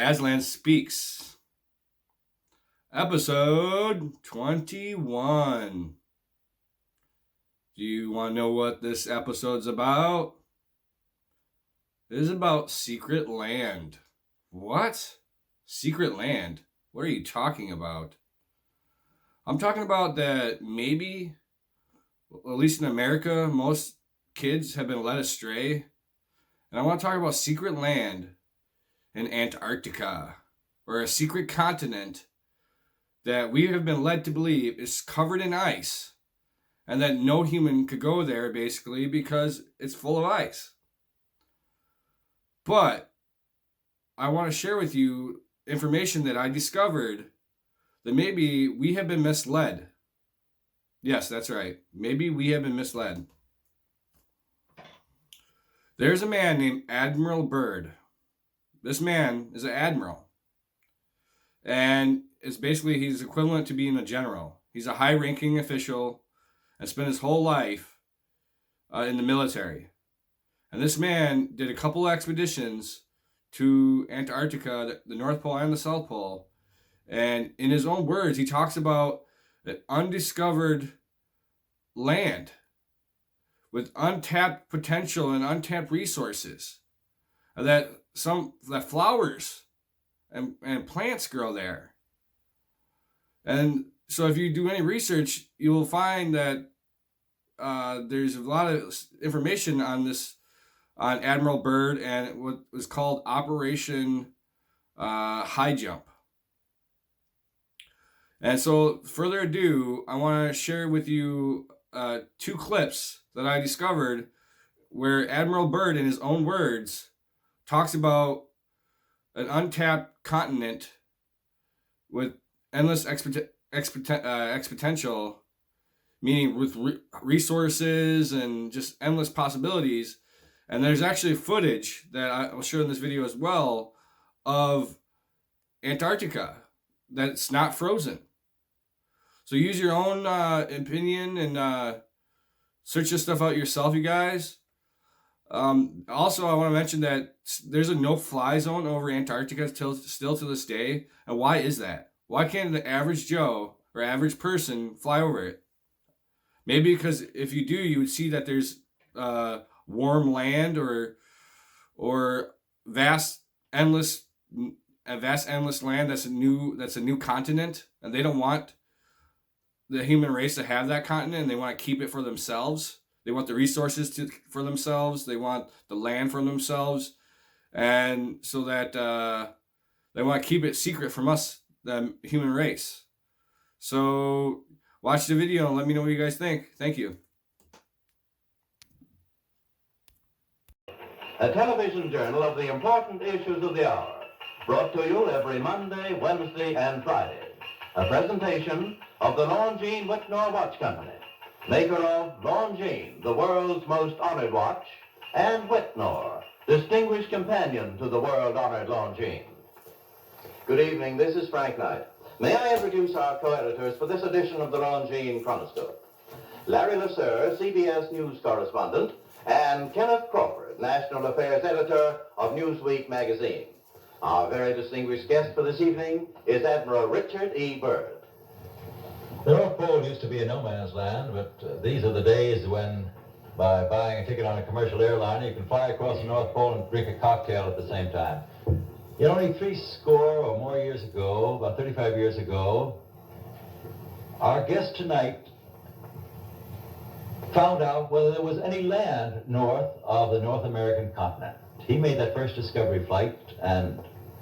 Aslan Speaks, episode 21. Do you want to know what this episode's about? It is about secret land. What? Secret land? What are you talking about? I'm talking about that maybe, at least in America, most kids have been led astray. And I want to talk about secret land in Antarctica, or a secret continent that we have been led to believe is covered in ice, and that no human could go there basically because it's full of ice. But I want to share with you information that I discovered that maybe we have been misled. Yes, that's right. Maybe we have been misled. There's a man named Admiral Byrd. This man is an admiral. And it's basically, he's equivalent to being a general. He's a high-ranking official and spent his whole life in the military. And this man did a couple expeditions to Antarctica, the North Pole and the South Pole. And in his own words, he talks about an undiscovered land with untapped potential and untapped resources. That flowers and plants grow there. And so if you do any research, you will find that there's a lot of information on Admiral Byrd and what was called Operation High Jump. And so, further ado, I want to share with you two clips that I discovered where Admiral Byrd, in his own words, talks about an untapped continent with endless exponential, meaning with resources and just endless possibilities. And there's actually footage that I will show in this video as well of Antarctica that's not frozen. So use your own opinion and search this stuff out yourself, you guys. Also, I want to mention that there's a no-fly zone over Antarctica still to this day. And why is that? Why can't the average Joe or average person fly over it? Maybe because if you do, you would see that there's warm land or vast endless land that's a new continent, and they don't want the human race to have that continent, and they want to keep it for themselves. They want the resources for themselves. They want the land for themselves. And so that they want to keep it secret from us, the human race. So watch the video and let me know what you guys think. Thank you. A television journal of the important issues of the hour. Brought to you every Monday, Wednesday, and Friday. A presentation of the Longines Whitnor Watch Company, maker of Longines, the world's most honored watch, and Whitnor, distinguished companion to the world-honored Longines. Good evening, this is Frank Knight. May I introduce our co-editors for this edition of the Longines Chronoscope? Larry Lasser, CBS News correspondent, and Kenneth Crawford, National Affairs Editor of Newsweek magazine. Our very distinguished guest for this evening is Admiral Richard E. Byrd. The North Pole used to be a no-man's land, but these are the days when, by buying a ticket on a commercial airliner, you can fly across the North Pole and drink a cocktail at the same time. Yet only 70 or more years ago, about 35 years ago, our guest tonight found out whether there was any land north of the North American continent. He made that first discovery flight, and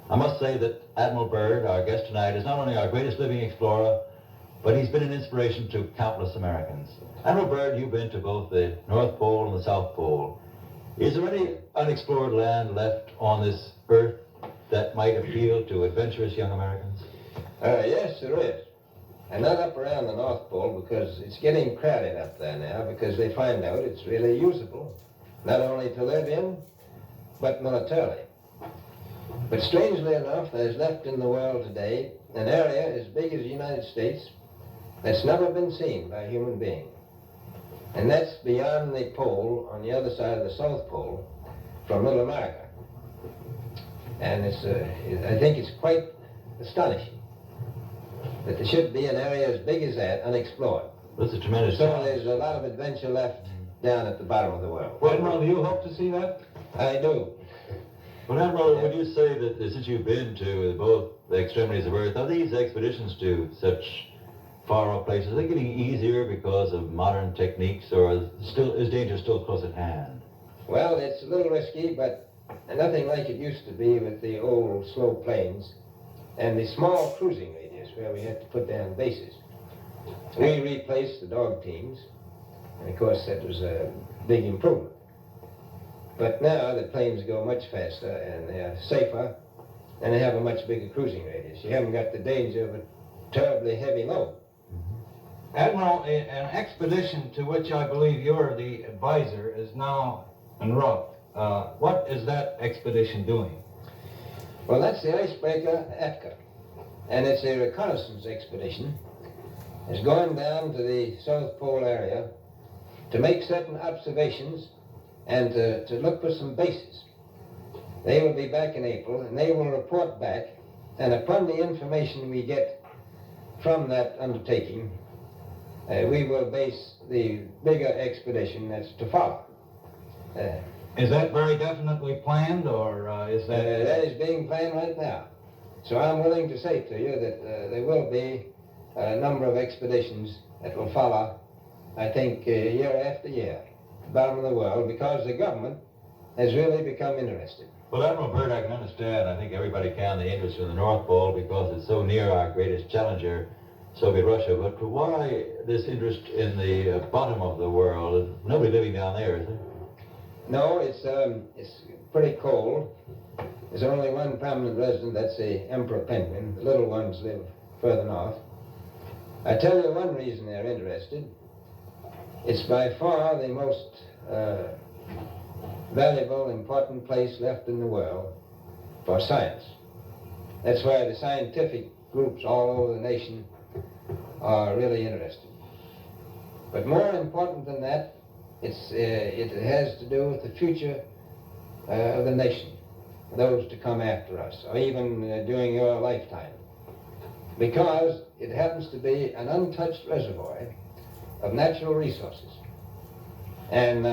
I must say that Admiral Byrd, our guest tonight, is not only our greatest living explorer, but he's been an inspiration to countless Americans. Admiral Byrd, you've been to both the North Pole and the South Pole. Is there any unexplored land left on this earth that might appeal to adventurous young Americans? Yes, there is. And not up around the North Pole, because it's getting crowded up there now, because they find out it's really usable, not only to live in, but militarily. But strangely enough, there's left in the world today an area as big as the United States that's never been seen by a human being. And that's beyond the pole, on the other side of the South Pole, from Middle America. And I think it's quite astonishing that there should be an area as big as that unexplored. That's a tremendous So challenge. there's a lot of adventure left down at the bottom of the world. Admiral, do you hope to see that? I do. Well, Admiral, would you say that since you've been to both the extremities of Earth, are these expeditions to such far-off places, are they getting easier because of modern techniques, or is danger still close at hand? Well, it's a little risky, but nothing like it used to be with the old slow planes and the small cruising radius where we had to put down bases. We replaced the dog teams, and of course that was a big improvement. But now the planes go much faster and they're safer, and they have a much bigger cruising radius. You haven't got the danger of a terribly heavy load. Admiral, an expedition to which I believe you're the advisor is now en route. What is that expedition doing? Well, that's the icebreaker Atka, and it's a reconnaissance expedition. It's going down to the South Pole area to make certain observations and to look for some bases. They will be back in April, and they will report back, and upon the information we get from that undertaking, we will base the bigger expedition that's to follow. Is that very definitely planned, or is that... That is being planned right now. So I'm willing to say to you that there will be a number of expeditions that will follow, I think, year after year, the bottom of the world, because the government has really become interested. Well, Admiral Byrd, I can understand, I think everybody can, the interest in the North Pole because it's so near our greatest challenger, Soviet Russia, but why this interest in the bottom of the world? Nobody living down there, is there? No, it's pretty cold. There's only one permanent resident, that's the emperor penguin. The little ones live further north. I tell you one reason they're interested. It's by far the most valuable, important place left in the world for science. That's why the scientific groups all over the nation are really interested. But more important than that, it has to do with the future of the nation, those to come after us, or even during your lifetime. Because it happens to be an untouched reservoir of natural resources. And,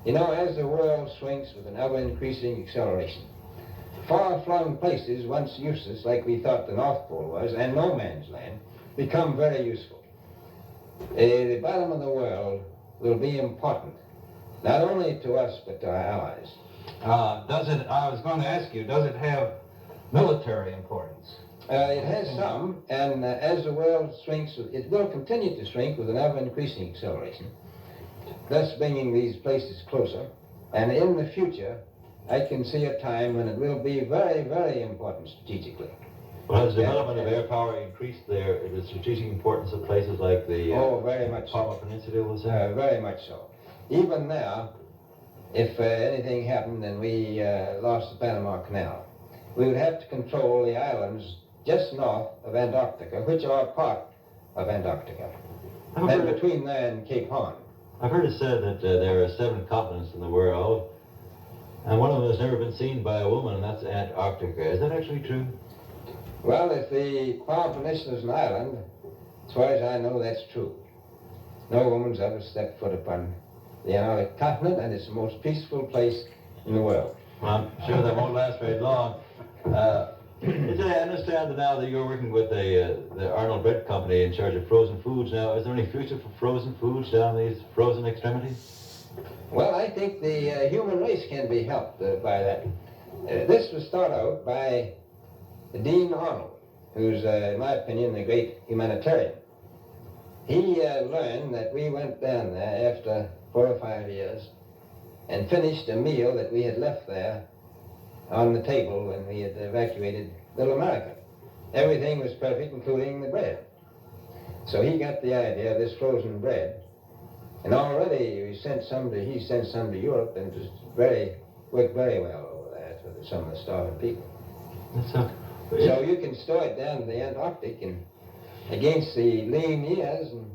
you know, as the world shrinks with an ever-increasing acceleration, far-flung places, once useless, like we thought the North Pole was, and no man's land, become very useful. The bottom of the world will be important, not only to us, but to our allies. I was going to ask you, does it have military importance? It has some, and as the world shrinks, it will continue to shrink with an ever-increasing acceleration, thus bringing these places closer. And in the future, I can see a time when it will be very, very important strategically. Well, has the development of air power increased the strategic importance of places like the very much Palma Peninsula, was that? very much so. Even now, if anything happened and we lost the Panama Canal, we would have to control the islands just north of Antarctica, which are part of Antarctica, and between there and Cape Horn. I've heard it said that there are 7 continents in the world, and one of them has never been seen by a woman, and that's Antarctica. Is that actually true? Well, if the Palm Peninsula is an island, as far as I know, that's true. No woman's ever stepped foot upon the Antarctic continent, and it's the most peaceful place in the world. Well, I'm sure that won't last very long. I understand that now that you're working with the Arnold Bread Company in charge of frozen foods now. Is there any future for frozen foods down these frozen extremities? Well, I think the human race can be helped by that. This was thought out by Dean Arnold, who's, in my opinion, a great humanitarian. He learned that we went down there after 4 or 5 years and finished a meal that we had left there on the table when we had evacuated Little America. Everything was perfect, including the bread. So he got the idea of this frozen bread, and already he sent some to Europe, and it was worked very well over there for some of the starving people. So you can store it down to the Antarctic and against the lean years, and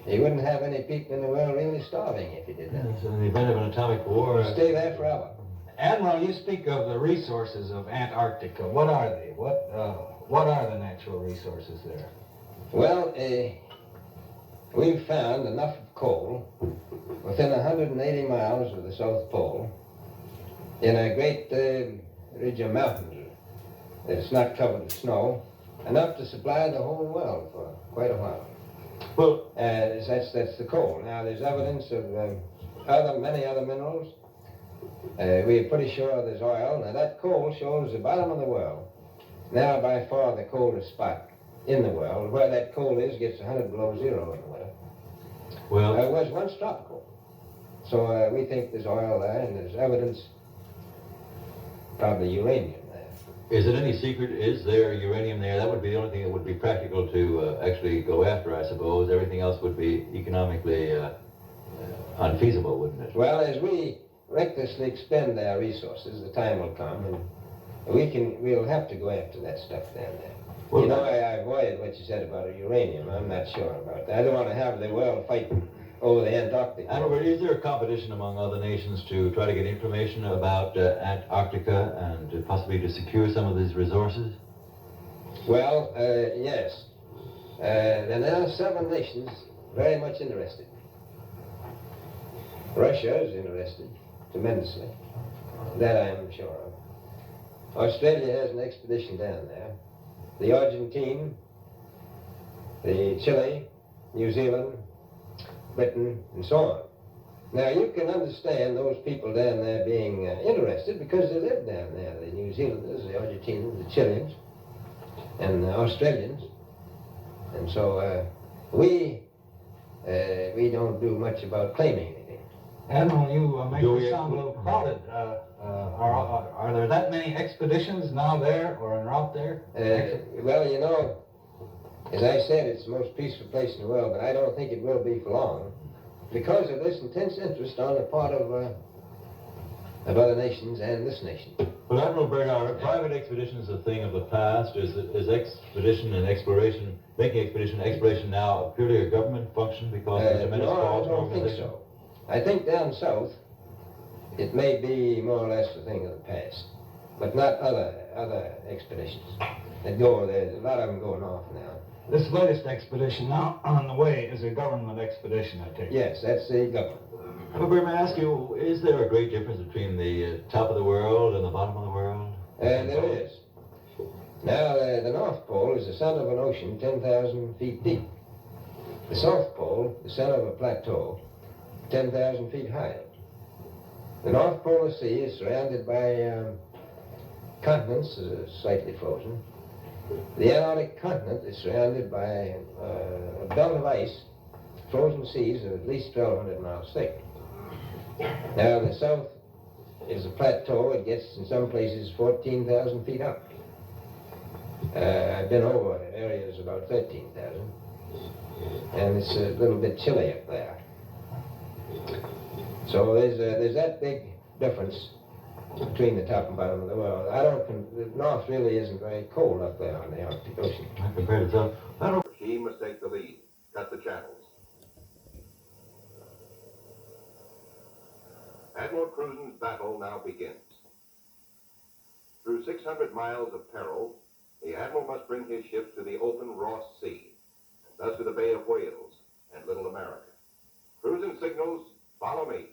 you wouldn't have any people in the world really starving if you did that. So in the event of an atomic war... Stay there forever. Admiral, you speak of the resources of Antarctica. What are they? What are the natural resources there? Well, we've found enough coal within 180 miles of the South Pole in a great ridge of mountains that's not covered with snow, enough to supply the whole world for quite a while. Well, That's the coal. Now, there's evidence of many other minerals. We're pretty sure there's oil. Now, that coal shows the bottom of the world. Now, by far, the coldest spot in the world. Where that coal is gets 100 below zero in the winter. well, It was once tropical. So we think there's oil there, and there's evidence, probably uranium there. Is it any secret? Is there uranium there? That would be the only thing that would be practical to actually go after, I suppose. Everything else would be economically unfeasible, wouldn't it? Well, as we recklessly expend our resources, the time will come, and we'll have to go after that stuff down there. Well, You know, I avoided what you said about uranium. I'm not sure about that. I don't want to have the world fighting over the Antarctic. Admiral, is there a competition among other nations to try to get information about Antarctica and possibly to secure some of these resources? Well, yes. There are several nations very much interested. Russia is interested tremendously. That I am sure of. Australia has an expedition down there. The Argentine, the Chile, New Zealand, Britain, and so on. Now, you can understand those people down there being interested because they live down there. The New Zealanders, the Argentinians, the Chileans, and the Australians. And so we don't do much about claiming anything. Admiral, you make it sound a little crowded. Are there that many expeditions now there or en route there? Well, you know, as I said, it's the most peaceful place in the world, but I don't think it will be for long because of this intense interest on the part of other nations and this nation. But Admiral Byrd, are private expeditions a thing of the past? Is expedition and exploration, making expedition and exploration now purely a government function because of the tremendous No, call I to don't think organization? so. I think down south, it may be more or less a thing of the past, but not other expeditions that go. There's a lot of them going off now. This latest expedition now on the way is a government expedition, I take it. Yes, that's the government. Admiral Byrd, may I ask you, is there a great difference between the top of the world and the bottom of the world? There is. Now, the North Pole is the center of an ocean 10,000 feet deep. The South Pole, the center of a plateau, 10,000 feet high. The North Polar Sea is surrounded by continents slightly frozen. The Antarctic continent is surrounded by a belt of ice, frozen seas of at least 1,200 miles thick. Now, the South is a plateau. It gets, in some places, 14,000 feet up. I've been over areas about 13,000. And it's a little bit chilly up there. So there's that big difference between the top and bottom of the world. The North really isn't very cold up there on the Arctic Ocean. Not compared to South. Admiral, He must take the lead, cut the channels. Admiral Cruzen's battle now begins. Through 600 miles of peril, the Admiral must bring his ships to the open Ross Sea, and thus to the Bay of Whales and Little America. Cruzen signals, "Follow me,"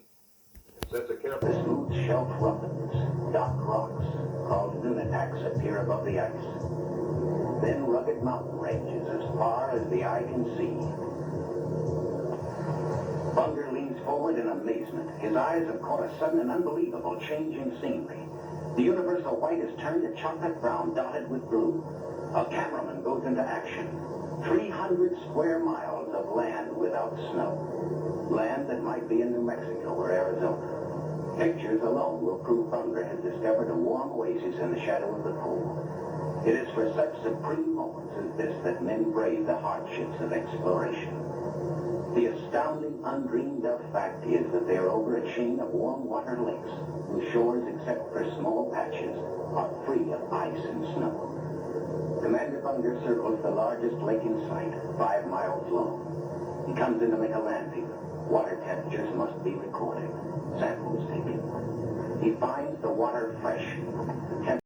and sets a careful... The smooth shelf roughness, dark rocks, called nunataks, appear above the ice. Then rugged mountain ranges as far as the eye can see. Bunger leans forward in amazement. His eyes have caught a sudden and unbelievable change in scenery. The universal white is turned to chocolate brown, dotted with blue. A cameraman goes into action. 300 square miles of land without snow. Land that might be in New Mexico or Arizona. Pictures alone will prove Bunger has discovered a warm oasis in the shadow of the pole. It is for such supreme moments as this that men brave the hardships of exploration. The astounding, undreamed of fact is that they are over a chain of warm water lakes, whose shores, except for small patches, are free of ice and snow. Commander Bunger circles the largest lake in sight, 5 miles long. He comes in to make a landing. Water temperatures must be recorded. Samples taken. he finds the water fresh.